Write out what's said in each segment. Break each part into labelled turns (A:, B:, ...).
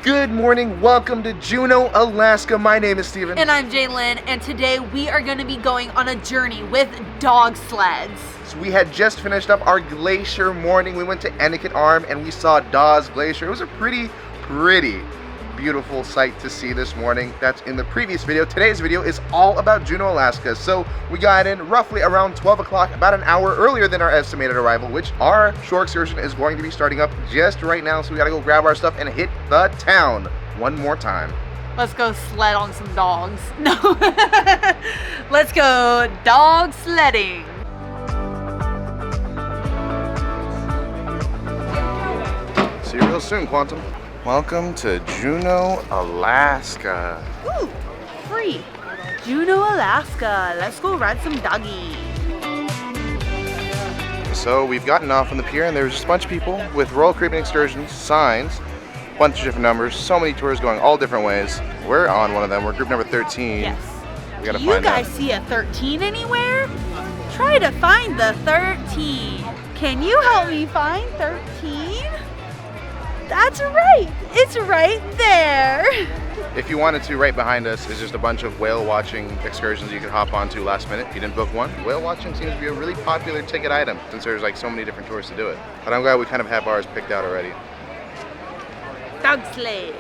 A: Good morning, welcome to Juneau, Alaska. My name is Steven.
B: And I'm Jaylyn, and today we are going to be going on a journey with dog sleds.
A: So we had just finished up our glacier morning. We went to Aniket Arm and we saw Dawes Glacier. It was a pretty beautiful sight to see this morning. That's in the previous video. Today's video is all about Juneau, Alaska. So we got in roughly around 12 o'clock, about an hour earlier than our estimated arrival, which our shore excursion is going to be starting up just right now. So we gotta go grab our stuff and hit the town one more time.
B: Let's go sled on some dogs. No, let's go dog sledding.
A: See you real soon, Quantum. Welcome to Juneau, Alaska.
B: Ooh, free. Juneau, Alaska. Let's go ride some doggy.
A: So we've gotten off on the pier and there's just a bunch of people with Royal Caribbean Excursions, signs, a bunch of different numbers, so many tours going all different ways. We're on one of them. We're group number 13.
B: Yes.
A: We gotta
B: Do you
A: find
B: guys
A: out.
B: see a 13 anywhere? Try to find the 13. Can you help me find 13? That's right. It's right there.
A: If you wanted to, right behind us is just a bunch of whale watching excursions you can hop onto last minute if you didn't book one. Whale watching seems to be a really popular ticket item since there's like so many different tours to do it. But I'm glad we kind of have ours picked out already.
B: Dog sled.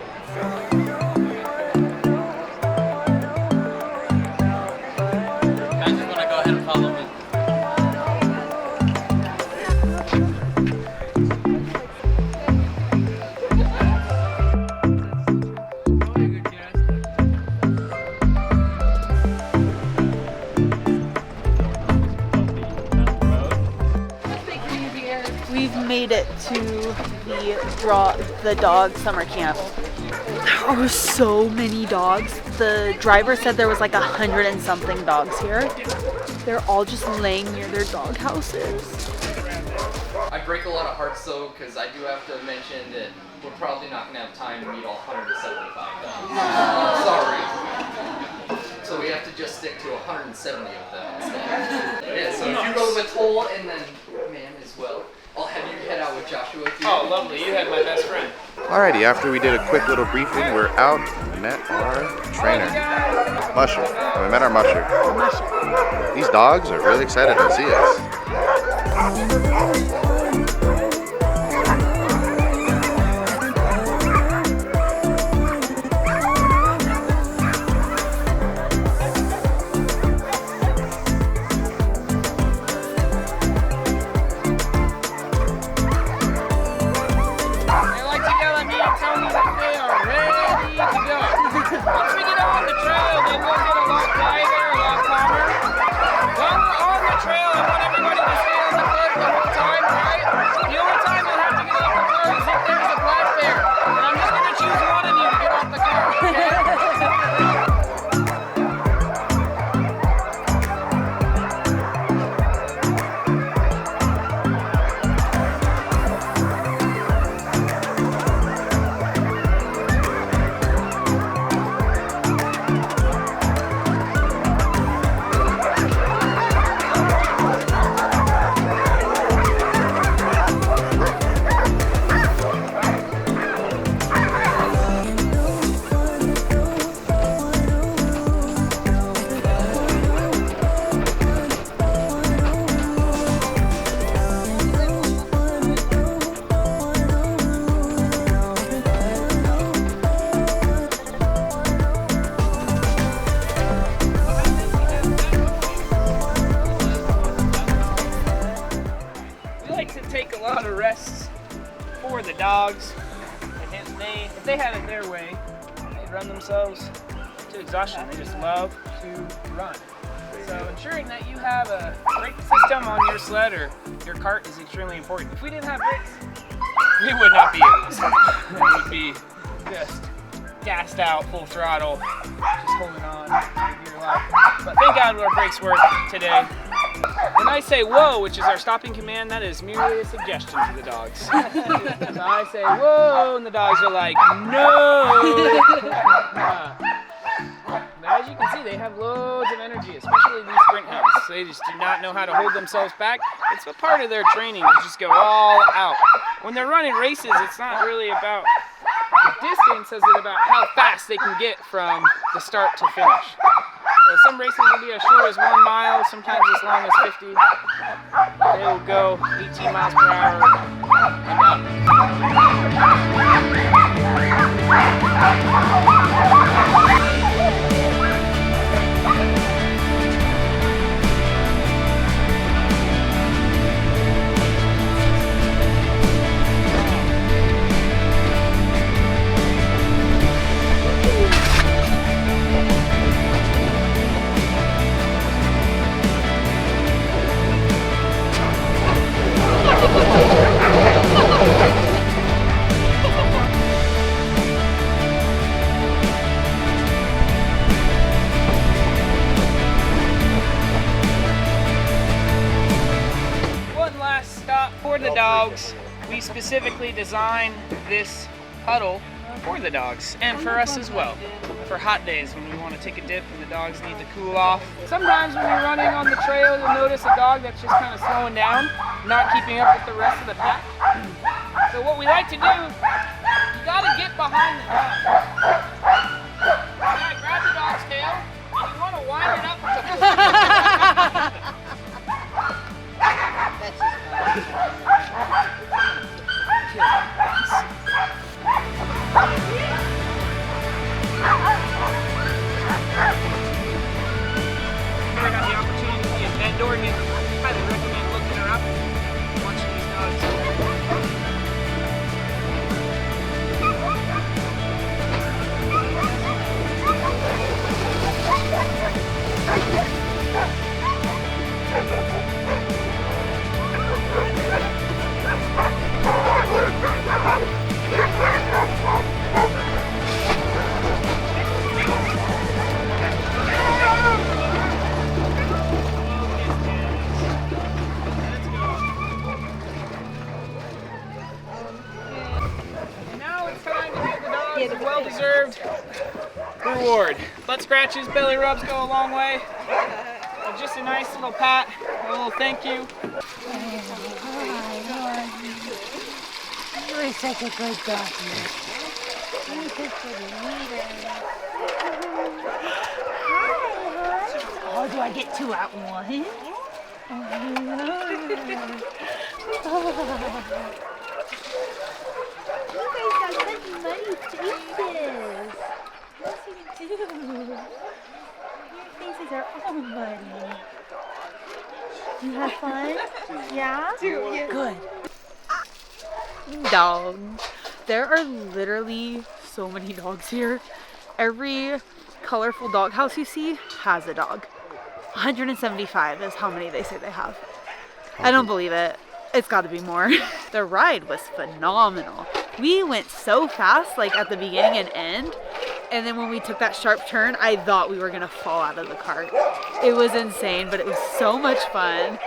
C: Guys, just wanna go ahead and follow me.
B: We've made it to the dog summer camp. There are so many dogs. The driver said there was like 100 and something dogs here. They're all just laying near their dog houses.
C: I break a lot of hearts though, because I do have to mention that we're probably not going to have time to meet all 175 dogs. Sorry. So we have to just stick to 170 of them instead. Yeah, so if you go with Toll and then Man as well, I'll have you head out with Joshua.
D: Oh, lovely. You had my best friend.
A: Alrighty, after we did a quick little briefing, we're out and met our trainer, Musher. And we met our Musher. These dogs are really excited to see us.
D: Once we get on the trail, then we'll get a lot quieter, a lot calmer. While we're on the trail, I want everybody to stay on the cliff the whole time, right? The only time you'll have to get off the car is if there's a black bear. And I'm just going to choose one of you to get off the car, okay? Take a lot of rests for the dogs, and if they had it their way, they'd run themselves to exhaustion. They just love to run. So ensuring that you have a brake system on your sled or your cart is extremely important. If we didn't have brakes, we would not be able to sled. We would be just gassed out, full throttle, just holding on to your life. But thank God our brakes work today. When I say whoa, which is our stopping command, that is merely a suggestion to the dogs. So I say whoa, and the dogs are like, no! But as you can see, they have loads of energy, especially these sprint hounds. They just do not know how to hold themselves back. It's a part of their training to just go all out. When they're running races, it's not really about The distance is about how fast they can get from the start to finish. So some races will be as short as 1 mile, sometimes as long as 50. They will go 18 miles per hour and for the dogs. We specifically designed this huddle for the dogs and for us as well. For hot days when we want to take a dip and the dogs need to cool off. Sometimes when you're running on the trail, you'll notice a dog that's just kind of slowing down, not keeping up with the rest of the pack. So what we like to do, you gotta get behind the dog. You gotta grab the dog's tail and you want to wind it up to I got the opportunity to be in Bend, Oregon. I highly recommend looking her up and watching these dogs. Well-deserved reward. Butt scratches, belly rubs go a long way. And just a nice little pat, a little thank you.
E: You are such a good dog. You're such a leader. Oh, do I get 2 at once? You guys got such muddy faces. Yes, you do. Your faces are all muddy. You have fun? Yeah? Good.
B: Dogs. There are literally so many dogs here. Every colorful dog house you see has a dog. 175 is how many they say they have. I don't believe it. It's got to be more. The ride was phenomenal. We went so fast, like at the beginning and end, and then when we took that sharp turn, I thought we were gonna fall out of the cart. It was insane, but it was so much fun.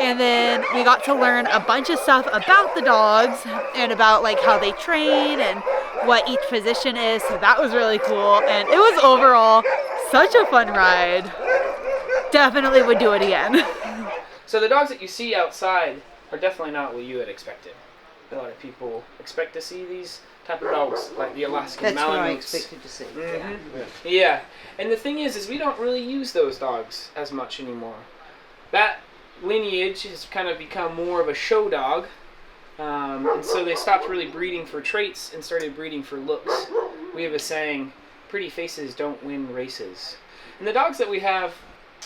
B: And then we got to learn a bunch of stuff about the dogs and about like how they train and what each position is, so that was really cool. And it was overall such a fun ride. Definitely would do it again.
D: So the dogs that you see outside are definitely not what you had expected. A lot of people expect to see these type of dogs, like the Alaskan
F: That's what I
D: Malamutes.
F: expected to see.
D: Yeah, and the thing is we don't really use those dogs as much anymore. That lineage has kind of become more of a show dog, and so they stopped really breeding for traits and started breeding for looks. We have a saying, pretty faces don't win races. And the dogs that we have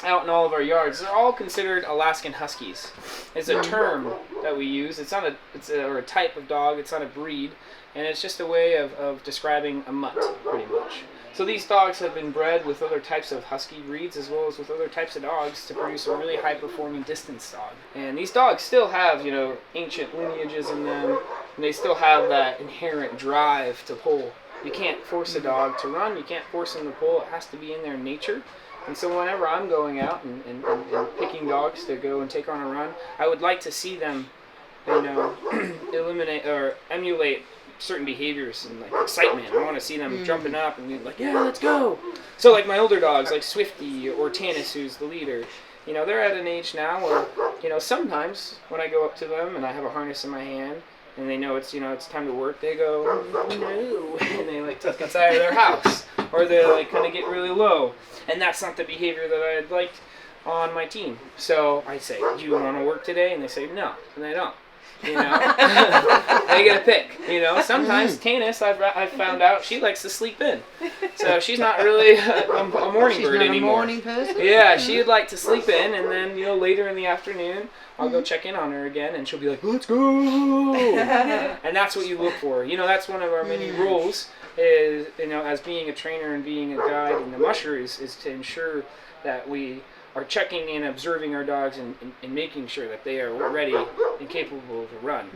D: out in all of our yards, they're all considered Alaskan Huskies. It's a term that we use. It's not or a type of dog. It's not a breed, and it's just a way of describing a mutt, pretty much. So these dogs have been bred with other types of husky breeds as well as with other types of dogs to produce a really high-performing distance dog. And these dogs still have, ancient lineages in them, and they still have that inherent drive to pull. You can't force a dog to run. You can't force them to pull. It has to be in their nature. And so whenever I'm going out and picking dogs to go and take on a run, I would like to see them, eliminate or emulate certain behaviors and like excitement. I want to see them jumping up and be like, yeah, let's go. So like my older dogs, like Swifty or Tanis, who's the leader, they're at an age now where, sometimes when I go up to them and I have a harness in my hand, and they know it's time to work, they go, oh, no, and they like tuck inside of their house, or they like kind of get really low, and that's not the behavior that I'd like on my team. So I say, do you want to work today? And they say no, and they don't. You know, they get a pick. You know, sometimes Tanis, I've found out, she likes to sleep in, so she's not really a morning bird anymore.
F: A morning person?
D: Yeah, she'd like to sleep in, and then later in the afternoon, I'll go check in on her again, and she'll be like, let's go. And that's what you look for. That's one of our many rules. Is as being a trainer and being a guide and the musher is to ensure that we are checking and observing our dogs and making sure that they are ready and capable to run.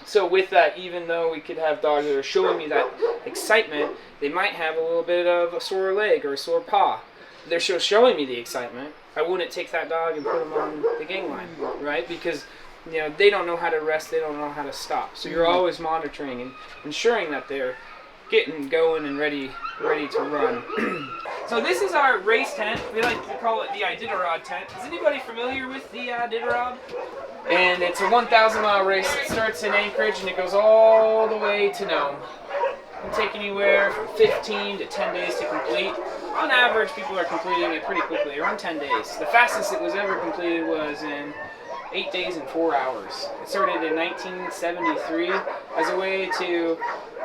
D: So with that, even though we could have dogs that are showing me that excitement, they might have a little bit of a sore leg or a sore paw. They're showing me the excitement. I wouldn't take that dog and put them on the gang line, right? Because they don't know how to rest, they don't know how to stop. So you're always monitoring and ensuring that they're getting going and ready to run. So this is our race tent. We like to call it the Iditarod tent. Is anybody familiar with the Iditarod? And it's a 1,000-mile race. It starts in Anchorage and it goes all the way to Nome. It can take anywhere from 15 to 10 days to complete. On average, people are completing it pretty quickly, around 10 days. The fastest it was ever completed was in 8 days and 4 hours. It started in 1973 as a way to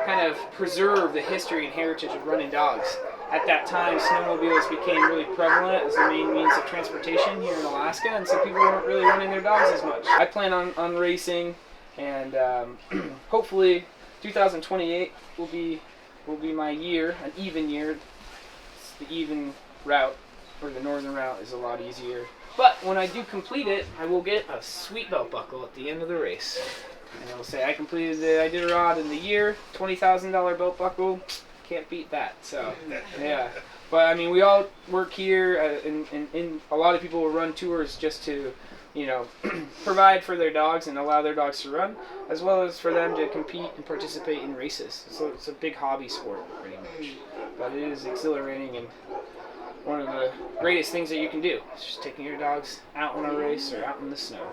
D: kind of preserve the history and heritage of running dogs. At that time, snowmobiles became really prevalent as the main means of transportation here in Alaska, and so people weren't really running their dogs as much. I plan on racing, and hopefully 2028 will be my year, an even year. The even route, or the northern route, is a lot easier. But when I do complete it, I will get a sweet belt buckle at the end of the race. And I will say I completed the Iditarod in the year, $20,000 belt buckle. Can't beat that. So, yeah. But I mean, we all work here, and a lot of people will run tours just to, provide for their dogs and allow their dogs to run, as well as for them to compete and participate in races. So it's a big hobby sport, pretty much. But it is exhilarating and one of the greatest things that you can do. It's just taking your dogs out on a race or out in the snow.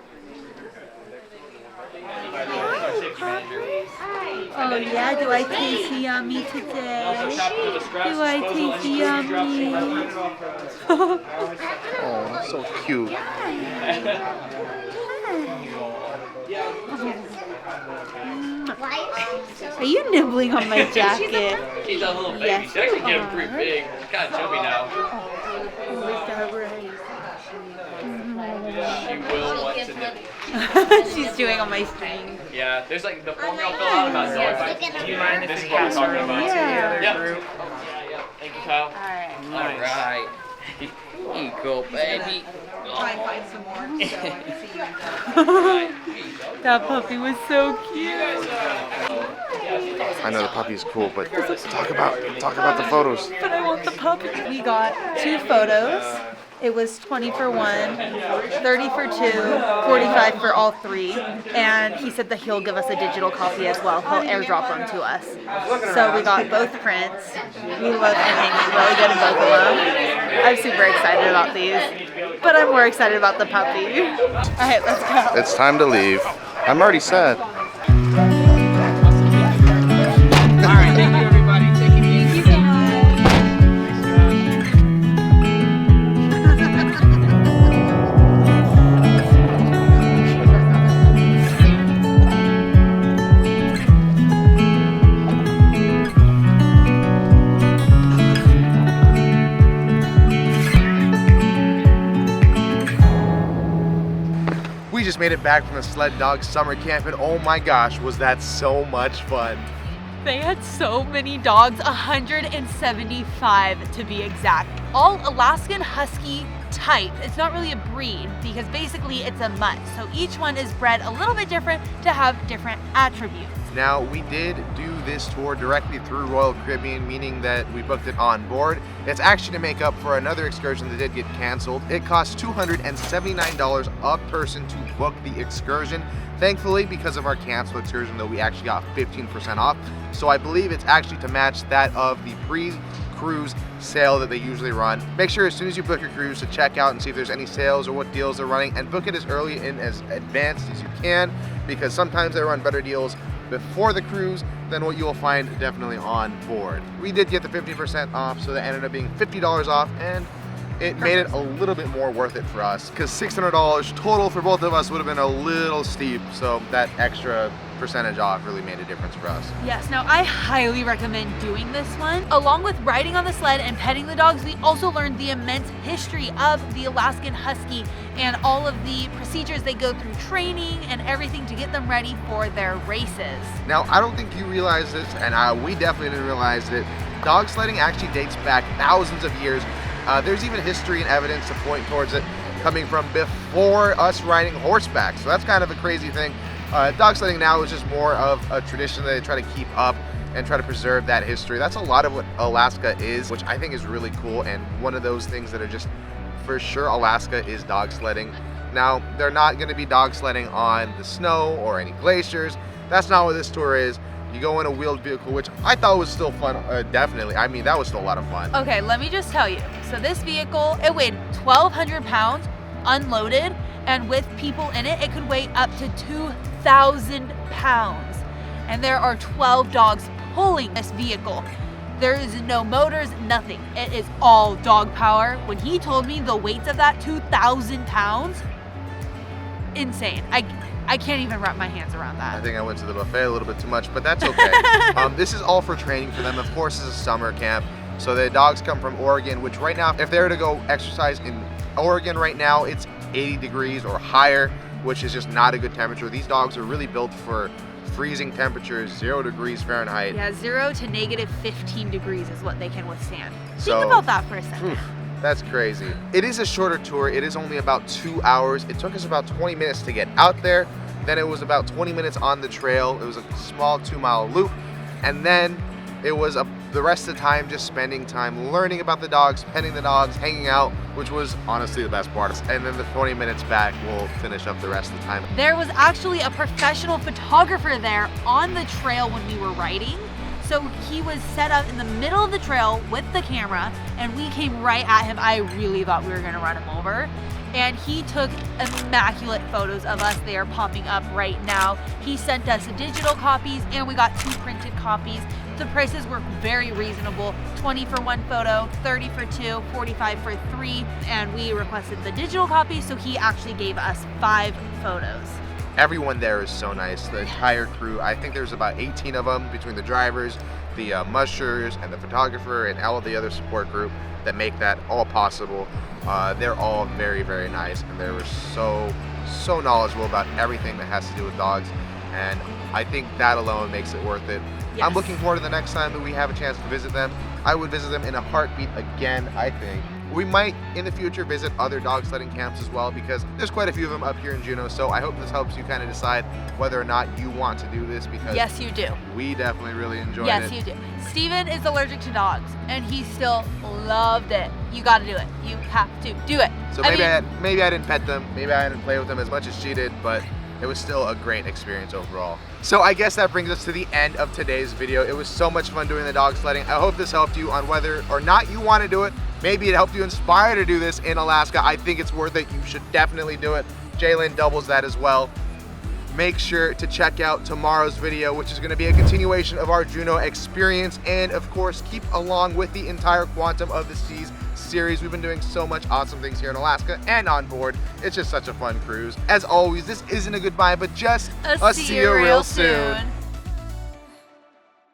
E: Oh yeah, do I taste yummy today? Do I taste yummy?
A: Oh, so cute.
E: Are you nibbling on my jacket?
C: She's a little baby.
E: Yes,
C: She's actually getting
E: you
C: pretty
E: are.
C: big. Kind of chubby now. She will want to nibble.
E: She's doing on my string.
C: Yeah, there's like the formula fill out about dogs.
D: Do you mind if
C: This
D: we
C: is what we're
D: pass
C: talking
D: around
C: about.
D: to the other
C: Yep.
D: group?
C: Yeah. Thank you, Kyle.
D: Nice.
C: Alright. Here you go, baby.
F: Try and find some more so I can see you.
E: That puppy was so cute.
A: I know the puppy's cool, but talk about the photos.
E: But I want the puppy. We got 2 photos. It was 20 for 1, 30 for 2, 45 for all 3. And he said that he'll give us a digital copy as well. He'll airdrop them to us. So we got both prints. We look hanging really good in both of them. I'm super excited about these. But I'm more excited about the puppy. Alright, let's go.
A: It's time to leave. I'm already sad.
D: Alright, thank you everybody. Take it easy.
E: Thank you so much.
A: We just made it back from the Sled Dog summer camp, and oh my gosh, was that so much fun.
B: They had so many dogs, 175 to be exact. All Alaskan Husky type. It's not really a breed because basically it's a mutt. So each one is bred a little bit different to have different attributes.
A: Now, we did do this tour directly through Royal Caribbean, meaning that we booked it on board. It's actually to make up for another excursion that did get canceled. It cost $279 a person to book the excursion. Thankfully, because of our canceled excursion, though, we actually got 15% off. So I believe it's actually to match that of the pre-cruise sale that they usually run. Make sure as soon as you book your cruise to check out and see if there's any sales or what deals they're running, and book it as early in as advanced as you can, because sometimes they run better deals before the cruise than what you will find definitely on board. We did get the 50% off, so that ended up being $50 off, and it made it a little bit more worth it for us, because $600 total for both of us would have been a little steep, so that extra percentage off really made a difference for us.
B: Yes, now I highly recommend doing this one. Along with riding on the sled and petting the dogs, we also learned the immense history of the Alaskan Husky and all of the procedures they go through, training and everything to get them ready for their races.
A: Now, I don't think you realize this, and we definitely didn't realize it. Dog sledding actually dates back thousands of years. There's even history and evidence to point towards it coming from before us riding horseback. So that's kind of a crazy thing. Dog sledding now is just more of a tradition that they try to keep up and try to preserve that history. That's a lot of what Alaska is, which I think is really cool, and one of those things that are just, for sure, Alaska is dog sledding. Now, they're not going to be dog sledding on the snow or any glaciers. That's not what this tour is. You go in a wheeled vehicle, which I thought was still fun, definitely. I mean, that was still a lot of fun.
B: Okay, let me just tell you. So this vehicle, it weighed 1,200 pounds unloaded, and with people in it, it could weigh up to 2,000 pounds. And there are 12 dogs pulling this vehicle. There is no motors, nothing. It is all dog power. When he told me the weights of that, 2,000 pounds, insane. I can't even wrap my hands around that.
A: I think I went to the buffet a little bit too much, but that's okay. This is all for training for them. Of course, it's a summer camp. So the dogs come from Oregon, which right now, if they were to go exercise in Oregon right now, it's 80 degrees or higher, which is just not a good temperature. These dogs are really built for freezing temperatures, 0 degrees Fahrenheit.
B: Yeah, 0 to negative 15 degrees is what they can withstand.
A: So,
B: think about that for a second.
A: That's crazy. It is a shorter tour. It is only about 2 hours. It took us about 20 minutes to get out there. Then it was about 20 minutes on the trail. It was a small 2-mile loop. And then it was the rest of the time just spending time learning about the dogs, petting the dogs, hanging out, which was honestly the best part. And then the 20 minutes back, we'll finish up the rest of the time.
B: There was actually a professional photographer there on the trail when we were riding. So he was set up in the middle of the trail with the camera, and we came right at him. I really thought we were gonna run him over. And he took immaculate photos of us. They are popping up right now. He sent us digital copies, and we got 2 printed copies. The prices were very reasonable. 20 for 1 photo, 30 for 2, 45 for 3. And we requested the digital copy, so he actually gave us 5 photos.
A: Everyone there is so nice. The entire crew, I think there's about 18 of them between the drivers, the mushers, and the photographer, and all of the other support group that make that all possible. They're all very, very nice, and they were so knowledgeable about everything that has to do with dogs, and I think that alone makes it worth it.
B: Yes.
A: I'm looking forward to the next time that we have a chance to visit them. I would visit them in a heartbeat again, I think. We might in the future visit other dog sledding camps as well, because there's quite a few of them up here in Juneau, so I hope this helps you kind of decide whether or not you want to do this, because
B: Yes, you do.
A: we definitely really enjoyed it.
B: Yes, you do. Steven is allergic to dogs, and he still loved it. You gotta do it. You have to do it.
A: So maybe I didn't pet them, maybe I didn't play with them as much as she did, but it was still a great experience overall. So I guess that brings us to the end of today's video. It was so much fun doing the dog sledding. I hope this helped you on whether or not you want to do it. Maybe it helped you inspire to do this in Alaska. I think it's worth it. You should definitely do it. Jalen doubles that as well. Make sure to check out tomorrow's video, which is going to be a continuation of our Juneau experience, and of course keep along with the entire Quantum of the Seas series. We've been doing so much awesome things here in Alaska and on board. It's just such a fun cruise. As always, this isn't a goodbye, but just
B: A see you real soon.